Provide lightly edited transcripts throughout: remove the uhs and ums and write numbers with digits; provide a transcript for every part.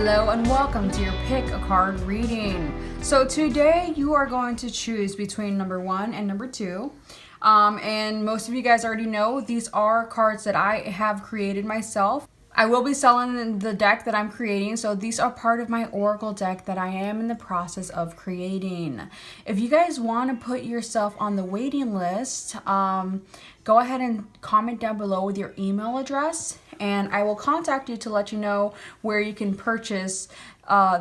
Hello and welcome to your pick a card reading. So today you are going to choose between number 1 and number 2. And most of you guys already know these are cards that I have created myself. I will be selling the deck that I'm creating, so these are part of my Oracle deck that I am in the process of creating. If you guys want to put yourself on the waiting list, go ahead and comment down below with your email address, and I will contact you to let you know where you can purchase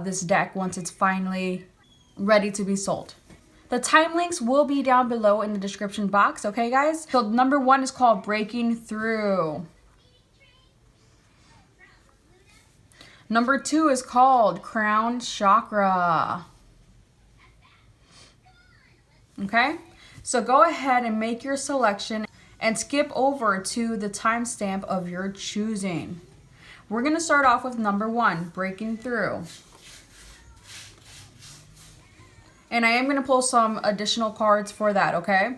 this deck once it's finally ready to be sold. The time links will be down below in the description box, okay guys? So number 1 is called Breaking Through. Number 2 is called Crown Chakra. Okay, so go ahead and make your selection and skip over to the timestamp of your choosing. We're going to start off with number 1, Breaking Through. And I am going to pull some additional cards for that, okay?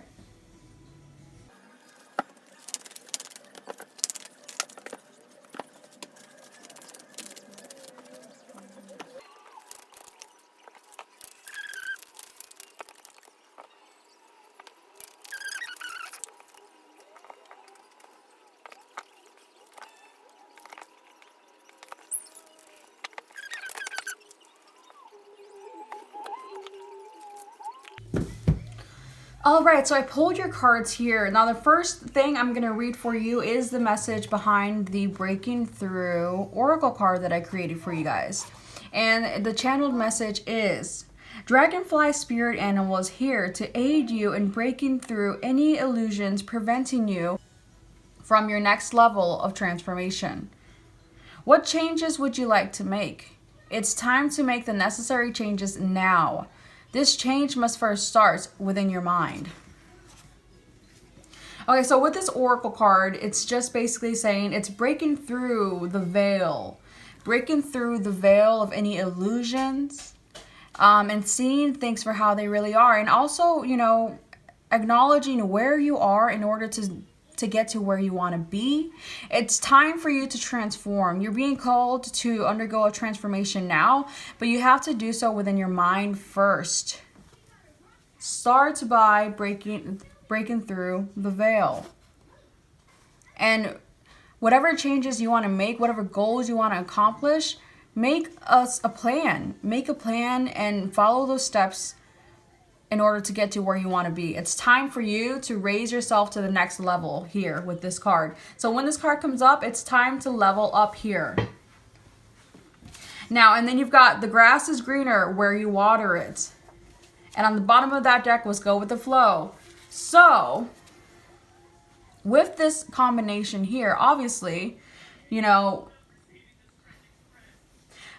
Alright, so I pulled your cards here. Now the first thing I'm going to read for you is the message behind the Breaking Through Oracle card that I created for you guys. And the channeled message is, Dragonfly Spirit Animal is here to aid you in breaking through any illusions preventing you from your next level of transformation. What changes would you like to make? It's time to make the necessary changes now. This change must first start within your mind. Okay, so with this Oracle card, it's just basically saying it's breaking through the veil. Breaking through the veil of any illusions, and seeing things for how they really are. And also, you know, acknowledging where you are in order to get to where you want to be. It's time for you to transform. You're being called to undergo a transformation now, but you have to do so within your mind first. Start by breaking through the veil. And whatever changes you want to make, whatever goals you want to accomplish, make us a plan. Make a plan and follow those steps in order to get to where you want to be. It's time for you to raise yourself to the next level here with this card. So when this card comes up, it's time to level up here. Now, and then you've got the grass is greener where you water it. And on the bottom of that deck was go with the flow. So with this combination here, obviously, you know,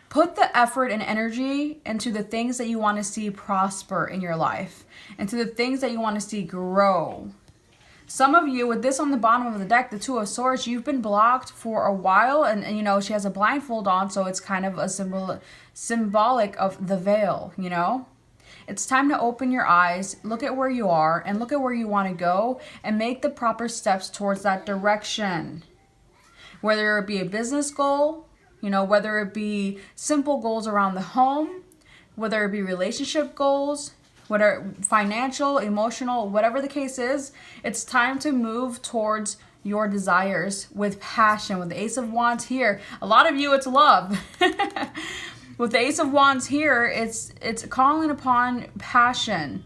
put the effort and energy into the things that you want to see prosper in your life, into the things that you want to see grow. Some of you, with this on the bottom of the deck, the Two of Swords, you've been blocked for a while, and you know, she has a blindfold on, so it's kind of a symbolic of the veil, you know? It's time to open your eyes, look at where you are, and look at where you want to go, and make the proper steps towards that direction. Whether it be a business goal, you know, whether it be simple goals around the home, whether it be relationship goals, whether financial, emotional, whatever the case is, it's time to move towards your desires with passion. With the Ace of Wands here, a lot of you, it's love. With the Ace of Wands here, it's calling upon passion.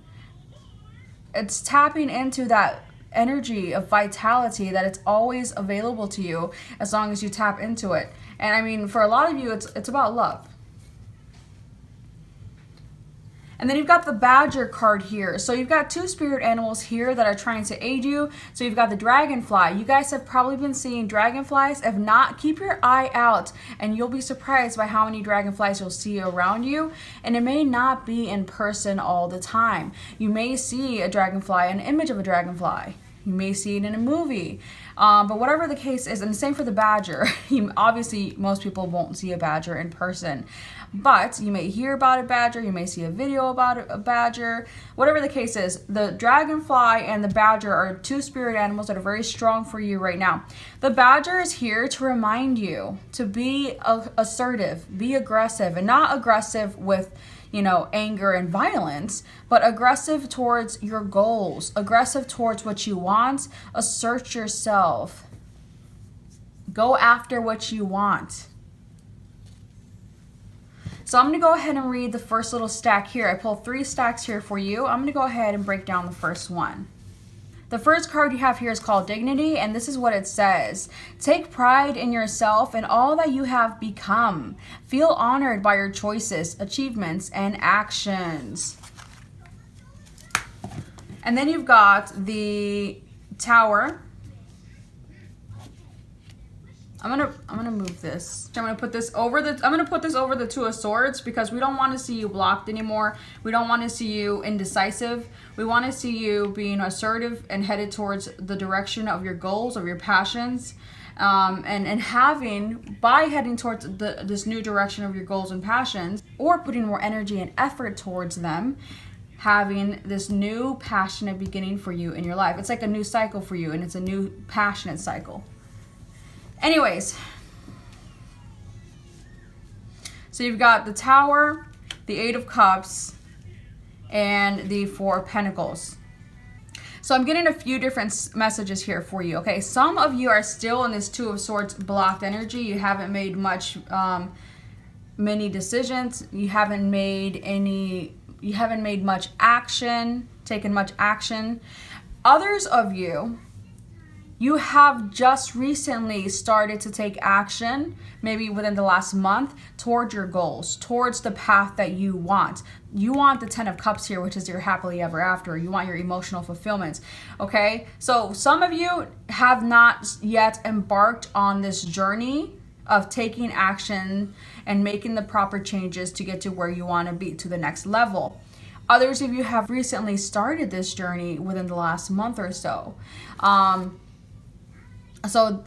It's tapping into that energy of vitality that it's always available to you as long as you tap into it. And I mean, for a lot of you, it's about love. And then you've got the Badger card here. So you've got 2 spirit animals here that are trying to aid you. So you've got the Dragonfly. You guys have probably been seeing dragonflies. If not, keep your eye out and you'll be surprised by how many dragonflies you'll see around you. And it may not be in person all the time. You may see a dragonfly, an image of a dragonfly. You may see it in a movie. But whatever the case is, and same for the badger. Obviously, most people won't see a badger in person. But you may hear about a badger, you may see a video about a badger. Whatever the case is, the dragonfly and the badger are two spirit animals that are very strong for you right now. The badger is here to remind you to be assertive, be aggressive, and not aggressive with, you know, anger and violence, but aggressive towards your goals, aggressive towards what you want. Assert yourself. Go after what you want. So I'm going to go ahead and read the first little stack here. I pulled 3 stacks here for you. I'm going to go ahead and break down the first one. The first card you have here is called Dignity, and this is what it says. Take pride in yourself and all that you have become. Feel honored by your choices, achievements, and actions. And then you've got the Tower. I'm gonna move this. I'm gonna put this over the Two of Swords because we don't want to see you blocked anymore. We don't want to see you indecisive. We want to see you being assertive and headed towards the direction of your goals, of your passions, and by heading towards this new direction of your goals and passions, or putting more energy and effort towards them, having this new passionate beginning for you in your life. It's like a new cycle for you, and it's a new passionate cycle. Anyways, so you've got the Tower, the 8 of Cups, and the 4 of Pentacles. So I'm getting a few different messages here for you, okay? Some of you are still in this 2 of Swords blocked energy. You haven't made many decisions. You haven't made much action, taken much action. Others of you have just recently started to take action, maybe within the last month, towards your goals, towards the path that you want. You want the 10 of Cups here, which is your happily ever after. You want your emotional fulfillment, okay? So some of you have not yet embarked on this journey of taking action and making the proper changes to get to where you want to be, to the next level. Others of you have recently started this journey within the last month or so. So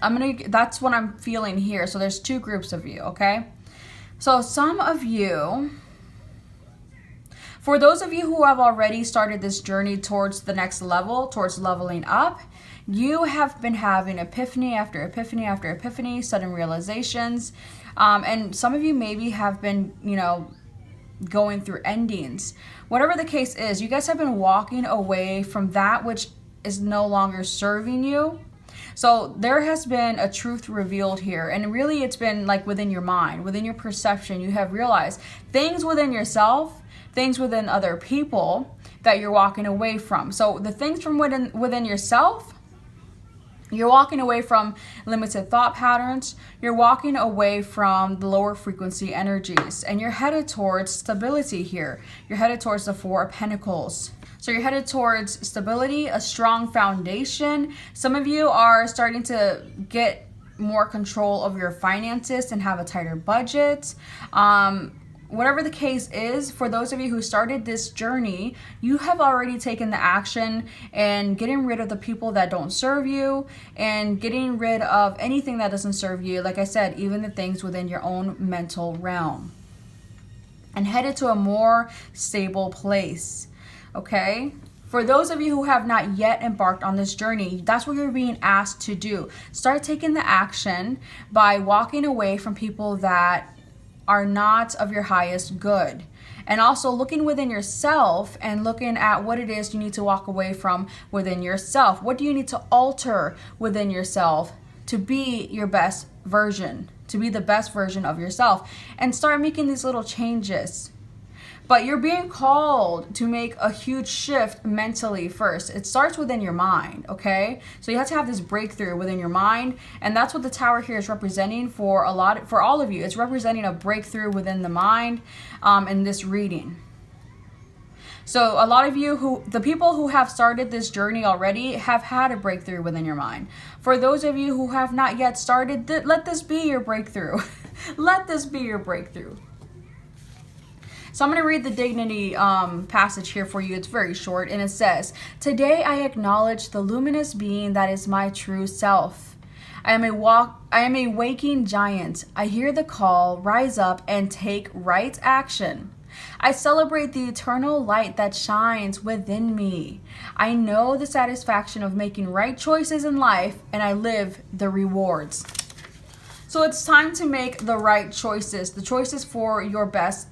that's what I'm feeling here. So there's 2 groups of you, okay? So some of you, for those of you who have already started this journey towards the next level, towards leveling up, you have been having epiphany after epiphany after epiphany, sudden realizations. And some of you maybe have been, you know, going through endings. Whatever the case is, you guys have been walking away from that which is no longer serving you. So there has been a truth revealed here, and really it's been like within your mind, within your perception. You have realized things within yourself, things within other people that you're walking away from. So the things from within yourself, you're walking away from limited thought patterns. You're walking away from the lower frequency energies, and you're headed towards stability here. You're headed towards the 4 of Pentacles. So you're headed towards stability, a strong foundation. Some of you are starting to get more control of your finances and have a tighter budget. Whatever the case is, for those of you who started this journey, you have already taken the action and getting rid of the people that don't serve you and getting rid of anything that doesn't serve you. Like I said, even the things within your own mental realm, and headed to a more stable place. Okay? For those of you who have not yet embarked on this journey, that's what you're being asked to do. Start taking the action by walking away from people that are not of your highest good. And also looking within yourself and looking at what it is you need to walk away from within yourself. What do you need to alter within yourself to be your best version, to be the best version of yourself? And start making these little changes. But you're being called to make a huge shift mentally first. It starts within your mind, okay? So you have to have this breakthrough within your mind, and that's what the Tower here is representing for all of you. It's representing a breakthrough within the mind in this reading. So a lot of you, the people who have started this journey already, have had a breakthrough within your mind. For those of you who have not yet started, let this be your breakthrough. Let this be your breakthrough. So I'm going to read the dignity passage here for you. It's very short, and it says, "Today I acknowledge the luminous being that is my true self. I am a waking giant. I hear the call, rise up and take right action. I celebrate the eternal light that shines within me. I know the satisfaction of making right choices in life, and I live the rewards." So it's time to make the right choices, the choices for your best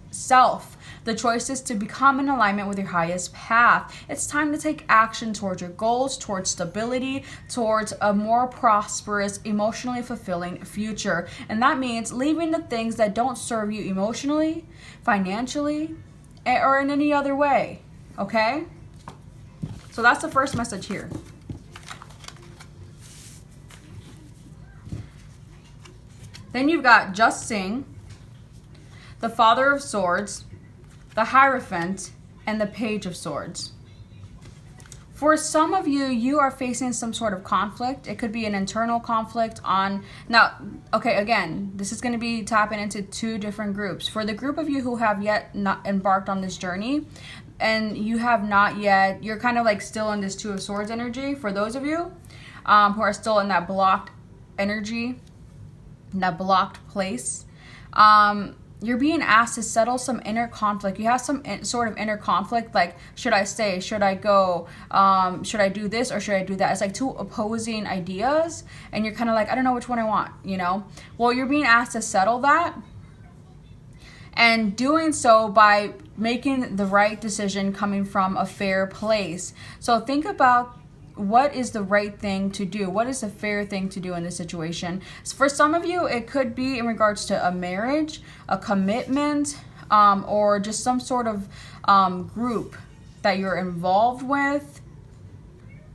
self, the choices to become in alignment with your highest path. It's time to take action towards your goals, towards stability, towards a more prosperous, emotionally fulfilling future. And that means leaving the things that don't serve you emotionally, financially, or in any other way. Okay? So that's the first message here. Then you've got Just Sing, the Father of Swords, the Hierophant, and the Page of Swords. For some of you, you are facing some sort of conflict. It could be an internal conflict on... Now, okay, again, this is going to be tapping into two different groups. For the group of you who have yet not embarked on this journey, and you have not yet, you're kind of like still in this Two of Swords energy. For those of you who are still in that blocked energy, in that blocked place, you're being asked to settle some inner conflict. You have some sort of inner conflict, like, should I stay? Should I go? Should I do this or should I do that? It's like two opposing ideas, and you're kind of like, I don't know which one I want, you know? Well, you're being asked to settle that, and doing so by making the right decision coming from a fair place. So think about, what is the right thing to do? What is the fair thing to do in this situation? So for some of you, it could be in regards to a marriage, a commitment, or just some sort of group that you're involved with.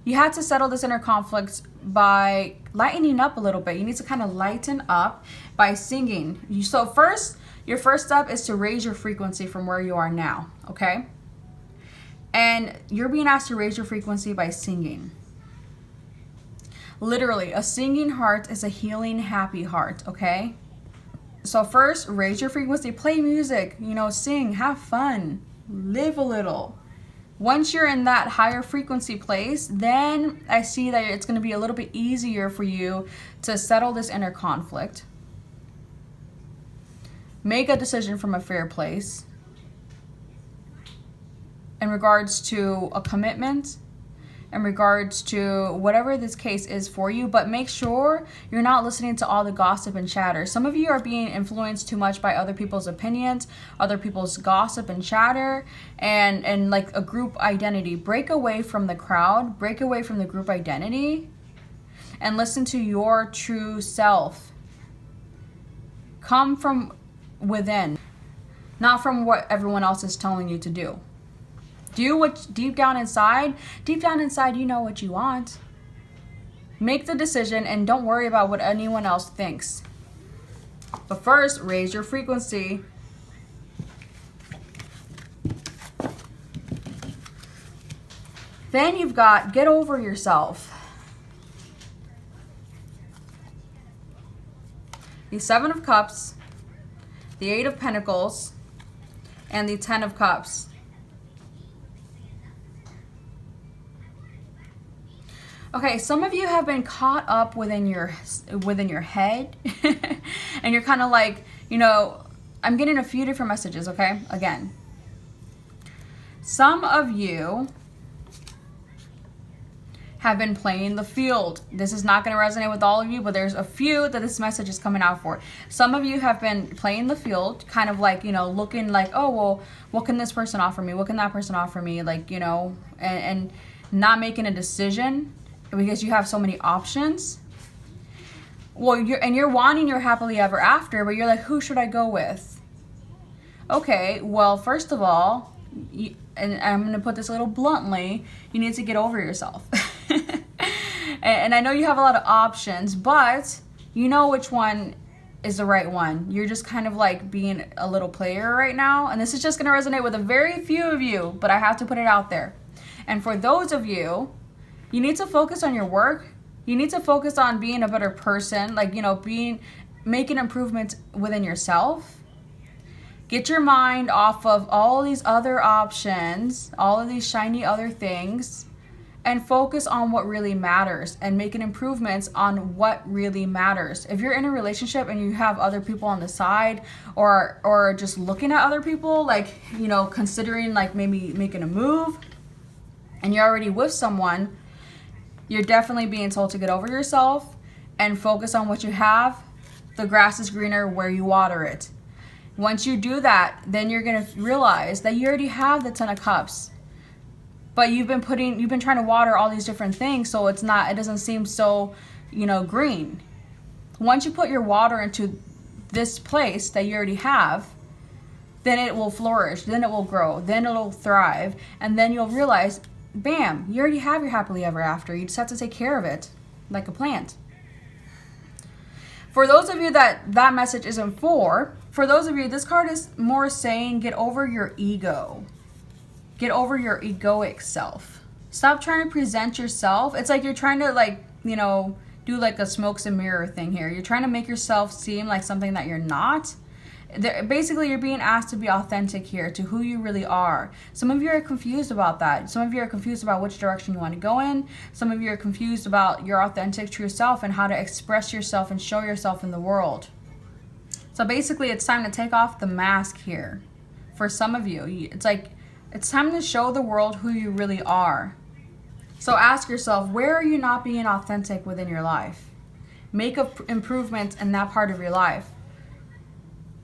You had to settle this inner conflict by lightening up a little bit. You need to kind of lighten up by singing. So first, your first step is to raise your frequency from where you are now, okay? And you're being asked to raise your frequency by singing. Literally, a singing heart is a healing, happy heart, okay? So first, raise your frequency, play music, you know, sing, have fun, live a little. Once you're in that higher frequency place, then I see that it's going to be a little bit easier for you to settle this inner conflict. Make a decision from a fair place in regards to a commitment, in regards to whatever this case is for you, but make sure you're not listening to all the gossip and chatter. Some of you are being influenced too much by other people's opinions, other people's gossip and chatter, and like a group identity. Break away from the crowd, break away from the group identity, and listen to your true self. Come from within, not from what everyone else is telling you to do. Do what deep down inside, you know what you want. Make the decision and don't worry about what anyone else thinks. But first, raise your frequency. Then you've got Get Over Yourself. The Seven of Cups, the Eight of Pentacles, and the Ten of Cups. Okay, some of you have been caught up within your head, and you're kind of like, you know, I'm getting a few different messages, okay? Again, some of you have been playing the field. This is not going to resonate with all of you, but there's a few that this message is coming out for. Some of you have been playing the field, kind of like, you know, looking like, oh, well, what can this person offer me? What can that person offer me? Like, you know, and not making a decision because you have so many options. Well, you're wanting your happily ever after, but you're like, who should I go with? Okay, well, first of all, and I'm going to put this a little bluntly, you need to get over yourself. And I know you have a lot of options, but you know which one is the right one. You're just kind of like being a little player right now. And this is just going to resonate with a very few of you, but I have to put it out there. And for those of you, you need to focus on your work. You need to focus on being a better person, like, you know, making improvements within yourself. Get your mind off of all these other options, all of these shiny other things, and focus on what really matters and making improvements on what really matters. If you're in a relationship and you have other people on the side, or just looking at other people, like, you know, considering like maybe making a move, and you're already with someone, you're definitely being told to get over yourself and focus on what you have. The grass is greener where you water it. Once you do that, then you're going to realize that you already have the 10 of cups. But you've been trying to water all these different things, so it doesn't seem so, you know, green. Once you put your water into this place that you already have, then it will flourish, then it will grow, then it'll thrive, and then you'll realize, bam, you already have your happily ever after. You just have to take care of it like a plant. For those of you that message isn't for those of you, this card is more saying get over your ego. Get over your egoic self. Stop trying to present yourself. It's like you're trying to, like, you know, do like a smokes and mirror thing here. You're trying to make yourself seem like something that you're not. Basically, you're being asked to be authentic here to who you really are. Some of you are confused about that. Some of you are confused about which direction you want to go in. Some of you are confused about your authentic true self and how to express yourself and show yourself in the world. So basically, it's time to take off the mask here. For some of you, it's like it's time to show the world who you really are. So ask yourself, where are you not being authentic within your life? Make improvements in that part of your life.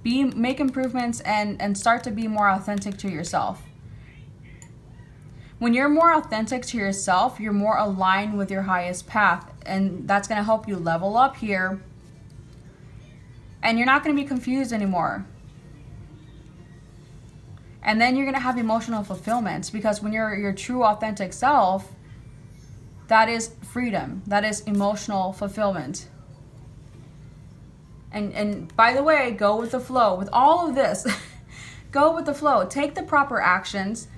Make improvements and start to be more authentic to yourself. When you're more authentic to yourself, you're more aligned with your highest path, and that's going to help you level up here. And you're not going to be confused anymore. And then you're going to have emotional fulfillment, because when you're your true authentic self, that is freedom. That is emotional fulfillment. And by the way, go with the flow. With all of this, go with the flow. Take the proper actions,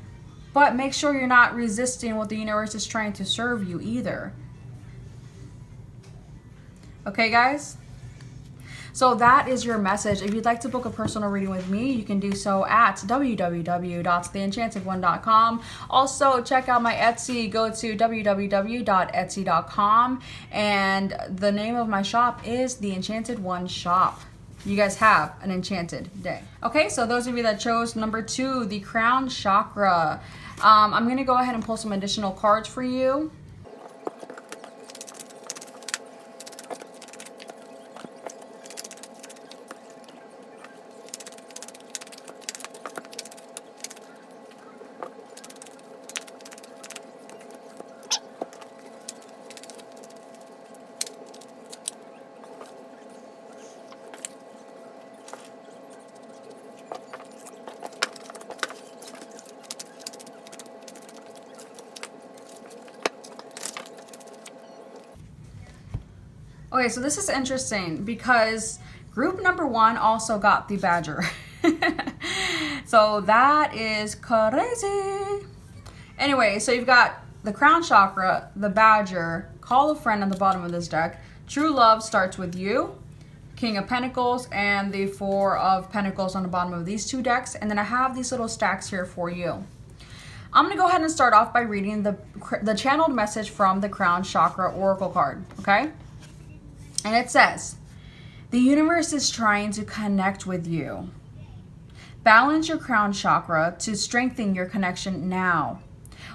but make sure you're not resisting what the universe is trying to serve you either. Okay, guys? So that is your message. If you'd like to book a personal reading with me, you can do so at www.theenchantedone.com. Also, check out my Etsy. Go to www.etsy.com. And the name of my shop is The Enchanted One Shop. You guys have an enchanted day. Okay, so those of you that chose number 2, the crown chakra, I'm going to go ahead and pull some additional cards for you. Okay, so this is interesting because group number 1 also got the badger. So that is crazy. Anyway, so you've got the crown chakra, the badger, call a friend on the bottom of this deck. True love starts with you, King of Pentacles, and the 4 of Pentacles on the bottom of these 2 decks. And then I have these little stacks here for you. I'm going to go ahead and start off by reading the channeled message from the crown chakra oracle card, okay? And it says, the universe is trying to connect with you. Balance your crown chakra to strengthen your connection now.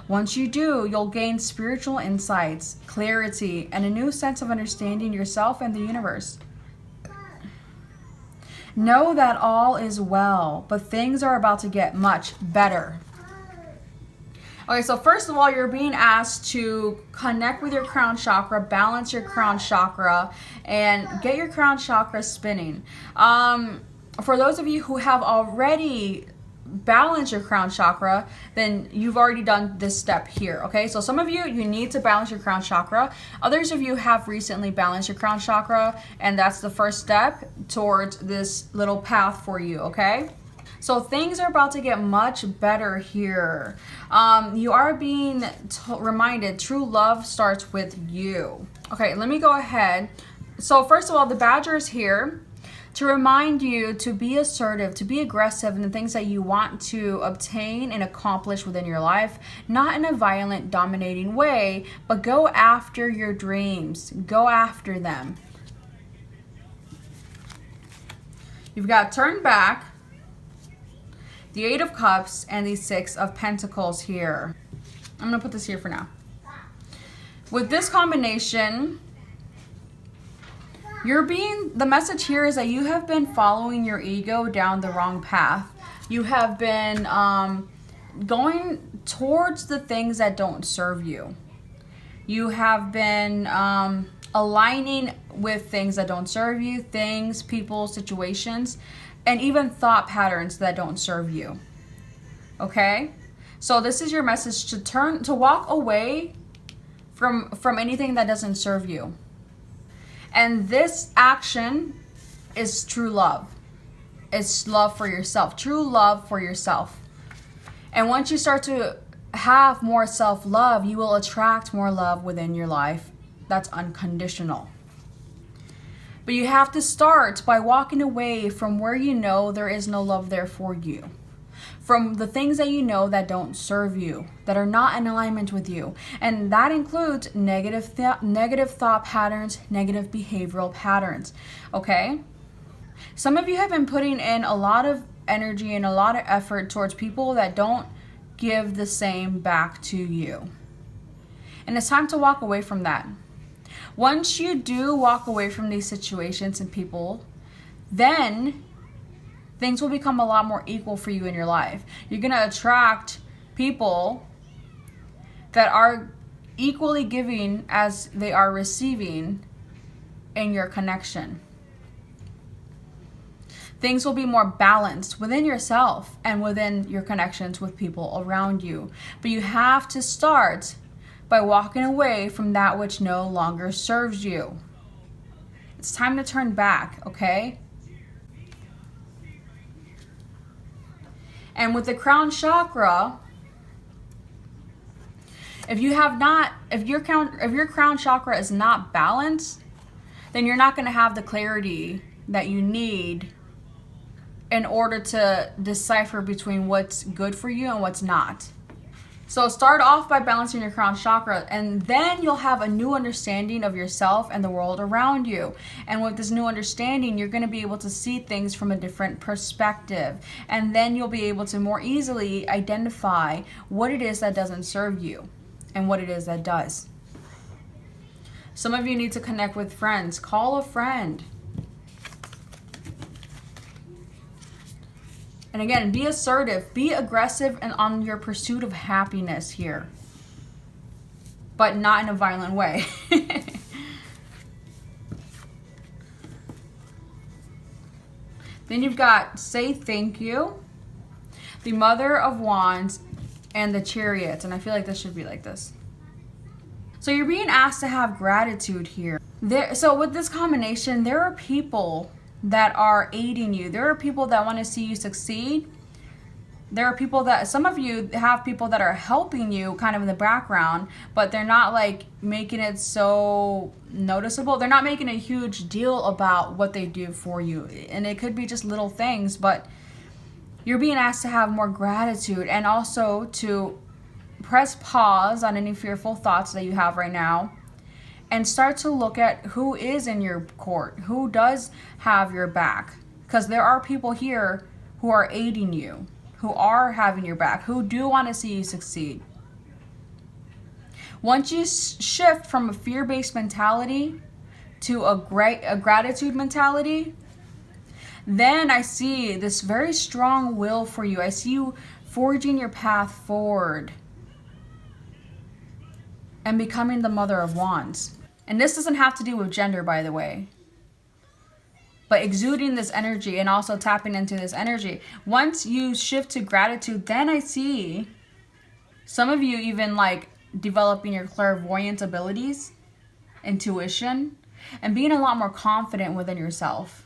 Once you do, you'll gain spiritual insights, clarity, and a new sense of understanding yourself and the universe. Know that all is well, but things are about to get much better. Okay, so first of all, you're being asked to connect with your crown chakra, balance your crown chakra, and get your crown chakra spinning. For those of you who have already balanced your crown chakra, then you've already done this step here, okay? So some of you need to balance your crown chakra. Others of you have recently balanced your crown chakra, and that's the first step towards this little path for you, okay? So things are about to get much better here. You are being reminded true love starts with you. Okay, let me go ahead. So first of all, the badger is here to remind you to be assertive, to be aggressive in the things that you want to obtain and accomplish within your life, not in a violent, dominating way, but go after your dreams. Go after them. You've got Turn Back, the Eight of Cups, and the Six of Pentacles here. I'm going to put this here for now. With this combination, the message here is that you have been following your ego down the wrong path. You have been going towards the things that don't serve you. You have been aligning with things that don't serve you, things, people, situations, and even thought patterns that don't serve you. Okay? So this is your message to walk away from anything that doesn't serve you. And this action is true love. It's love for yourself. True love for yourself. And once you start to have more self-love, you will attract more love within your life. That's unconditional. But you have to start by walking away from where you know there is no love there for you. From the things that you know that don't serve you, that are not in alignment with you. And that includes negative thought patterns, negative behavioral patterns. Okay? Some of you have been putting in a lot of energy and a lot of effort towards people that don't give the same back to you. And it's time to walk away from that. Once you do walk away from these situations and people, then things will become a lot more equal for you in your life. You're going to attract people that are equally giving as they are receiving in your connection. Things will be more balanced within yourself and within your connections with people around you. But you have to start by walking away from that which no longer serves you. It's time to turn back, okay? And with the crown chakra, if your crown chakra is not balanced, then you're not going to have the clarity that you need in order to decipher between what's good for you and what's not. So start off by balancing your crown chakra, and then you'll have a new understanding of yourself and the world around you. And with this new understanding, you're going to be able to see things from a different perspective. And then you'll be able to more easily identify what it is that doesn't serve you and what it is that does. Some of you need to connect with friends. Call a friend. And again, be assertive, be aggressive, and on your pursuit of happiness here. But not in a violent way. Then you've got Say Thank You, the Mother of Wands, and the Chariot. And I feel like this should be like this. So you're being asked to have gratitude here. So with this combination, there are people that are aiding you. There are people that want to see you succeed. There are people that, some of you have people that are helping you kind of in the background, but they're not like making it so noticeable. They're not making a huge deal about what they do for you. And it could be just little things, but you're being asked to have more gratitude and also to press pause on any fearful thoughts that you have right now. And start to look at who is in your court, who does have your back. Because there are people here who are aiding you, who are having your back, who do want to see you succeed. Once you shift from a fear-based mentality to a gratitude mentality, then I see this very strong will for you. I see you forging your path forward and becoming the Mother of Wands. And this doesn't have to do with gender, by the way. But exuding this energy and also tapping into this energy. Once you shift to gratitude, then I see some of you even like developing your clairvoyant abilities, intuition, and being a lot more confident within yourself.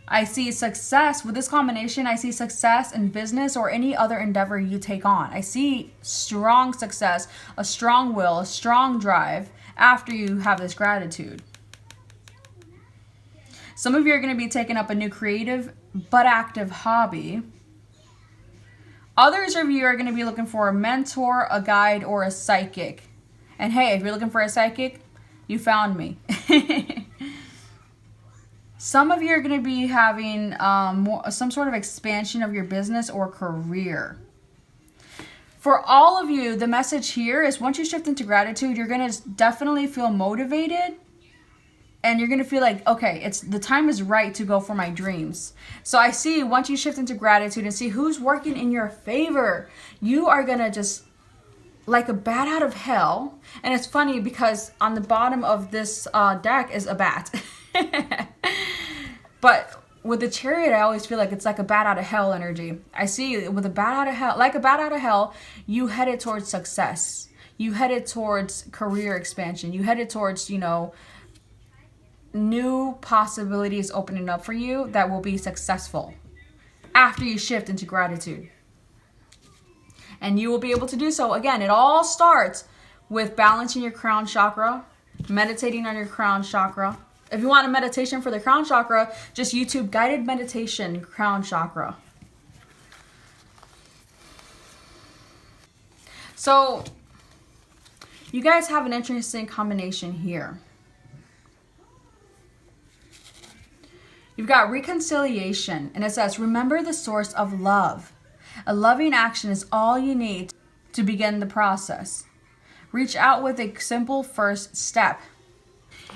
I see success with this combination. I see success in business or any other endeavor you take on. I see strong success, a strong will, a strong drive after you have this gratitude. Some of you are going to be taking up a new creative but active hobby. Others of you are going to be looking for a mentor, a guide, or a psychic. And hey, if you're looking for a psychic, you found me. Some of you are going to be having some sort of expansion of your business or career. For all of you, the message here is once you shift into gratitude, you're going to definitely feel motivated. And you're going to feel like, okay, the time is right to go for my dreams. So I see once you shift into gratitude and see who's working in your favor, you are going to just, like a bat out of hell. And it's funny because on the bottom of this deck is a bat. But with the Chariot, I always feel like it's like a bat out of hell energy. I see with a bat out of hell, like a bat out of hell, you headed towards success. You headed towards career expansion. You headed towards, new possibilities opening up for you that will be successful after you shift into gratitude. And you will be able to do so. Again, it all starts with balancing your crown chakra, meditating on your crown chakra. If you want a meditation for the crown chakra, just YouTube guided meditation crown chakra. So you guys have an interesting combination here. You've got reconciliation, and it says, remember the source of love. A loving action is all you need to begin the process. Reach out with a simple first step.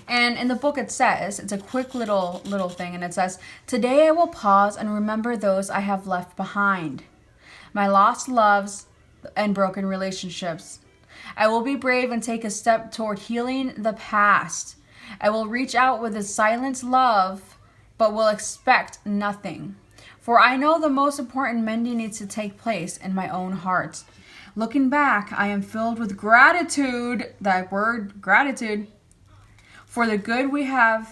And in the book it says, it's a quick little thing, and it says, today I will pause and remember those I have left behind. My lost loves and broken relationships. I will be brave and take a step toward healing the past. I will reach out with a silent love, but will expect nothing. For I know the most important mending needs to take place in my own heart. Looking back, I am filled with gratitude, that word, gratitude. For the good we had,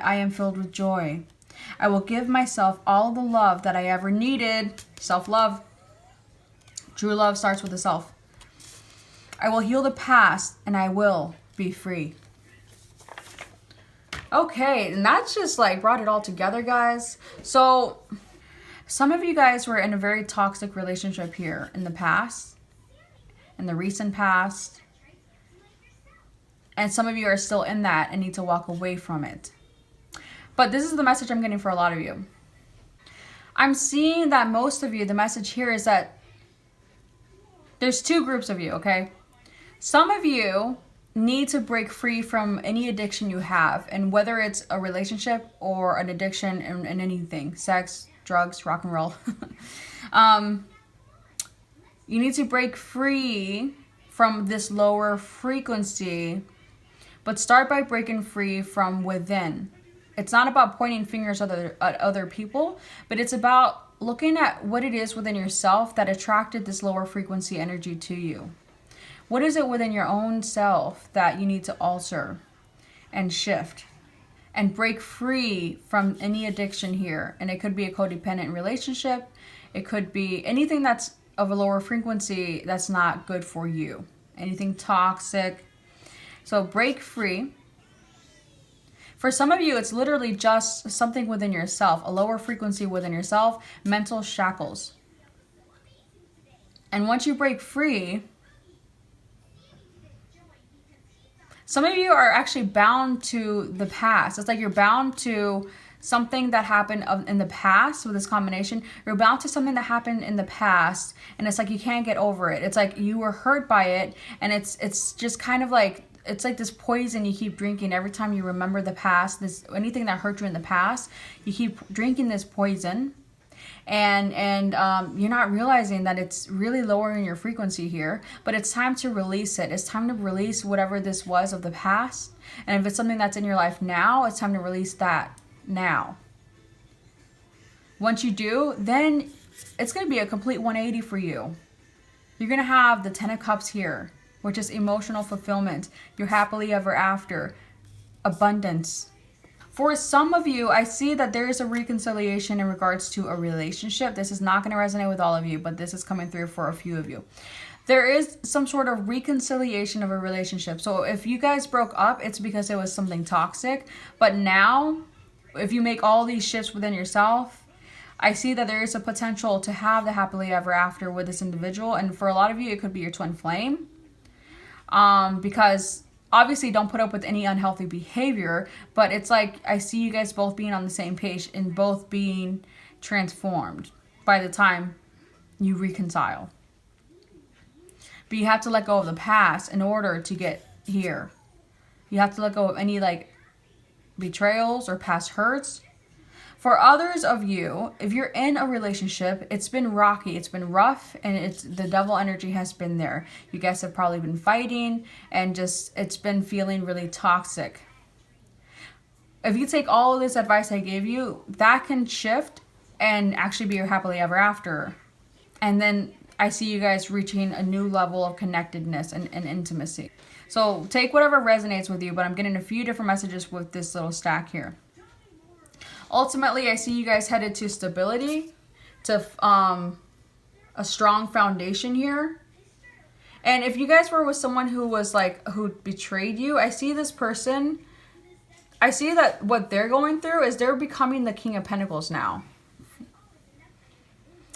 I am filled with joy. I will give myself all the love that I ever needed. Self-love. True love starts with the self. I will heal the past and I will be free. Okay, and that's just like brought it all together, guys. So some of you guys were in a very toxic relationship here in the past, in the recent past. And some of you are still in that and need to walk away from it. But this is the message I'm getting for a lot of you. I'm seeing that most of you, the message here is that there's two groups of you, okay? Some of you need to break free from any addiction you have, and whether it's a relationship or an addiction in anything, sex, drugs, rock and roll. You need to break free from this lower frequency, but start by breaking free from within. It's not about pointing fingers at other people, but it's about looking at what it is within yourself that attracted this lower frequency energy to you. What is it within your own self that you need to alter and shift and break free from any addiction here? And it could be a codependent relationship. It could be anything that's of a lower frequency that's not good for you. Anything toxic. So break free. For some of you, it's literally just something within yourself, a lower frequency within yourself, mental shackles. And once you break free, some of you are actually bound to the past. It's like you're bound to something that happened in the past with this combination. You're bound to something that happened in the past, and it's like you can't get over it. It's like you were hurt by it, and it's just kind of like, it's like this poison you keep drinking every time you remember the past. Anything that hurt you in the past, you keep drinking this poison, and you're not realizing that it's really lowering your frequency here. But it's time to release it. It's time to release whatever this was of the past. And if it's something that's in your life now, it's time to release that now. Once you do, then it's going to be a complete 180 for you. You're going to have the 10 of Cups here, which is emotional fulfillment, your happily ever after, abundance. For some of you, I see that there is a reconciliation in regards to a relationship. This is not going to resonate with all of you, but this is coming through for a few of you. there is some sort of reconciliation of a relationship. So if you guys broke up, it's because it was something toxic. But now, if you make all these shifts within yourself, I see that there is a potential to have the happily ever after with this individual. And for a lot of you, it could be your twin flame. Because obviously don't put up with any unhealthy behavior, but it's like I see you guys both being on the same page and both being transformed by the time you reconcile. But you have to let go of the past in order to get here. You have to let go of any like betrayals or past hurts. For others of you, if you're in a relationship, it's been rocky, it's been rough, and the devil energy has been there. You guys have probably been fighting, and just it's been feeling really toxic. If you take all of this advice I gave you, that can shift and actually be your happily ever after. And then I see you guys reaching a new level of connectedness and intimacy. So take whatever resonates with you, but I'm getting a few different messages with this little stack here. Ultimately, I see you guys headed to stability, to a strong foundation here. And if you guys were with someone who was like, who betrayed you, I see this person, I see that what they're going through is they're becoming the King of Pentacles now.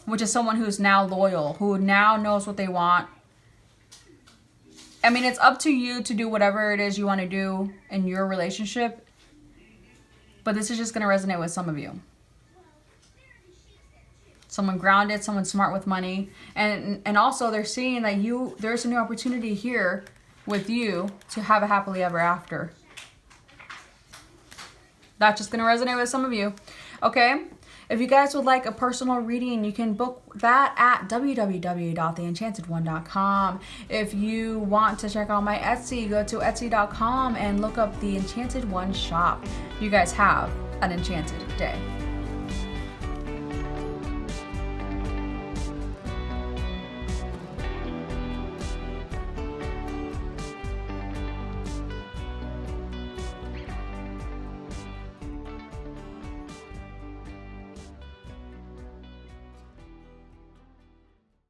Which is someone who's now loyal, who now knows what they want. I mean, it's up to you to do whatever it is you want to do in your relationship. But this is just going to resonate with some of you. Someone grounded, someone smart with money. And also they're seeing that there's a new opportunity here with you to have a happily ever after. That's just going to resonate with some of you. Okay? If you guys would like a personal reading, you can book that at www.theenchantedone.com. If you want to check out my Etsy, go to etsy.com and look up the Enchanted One shop. You guys have an enchanted day.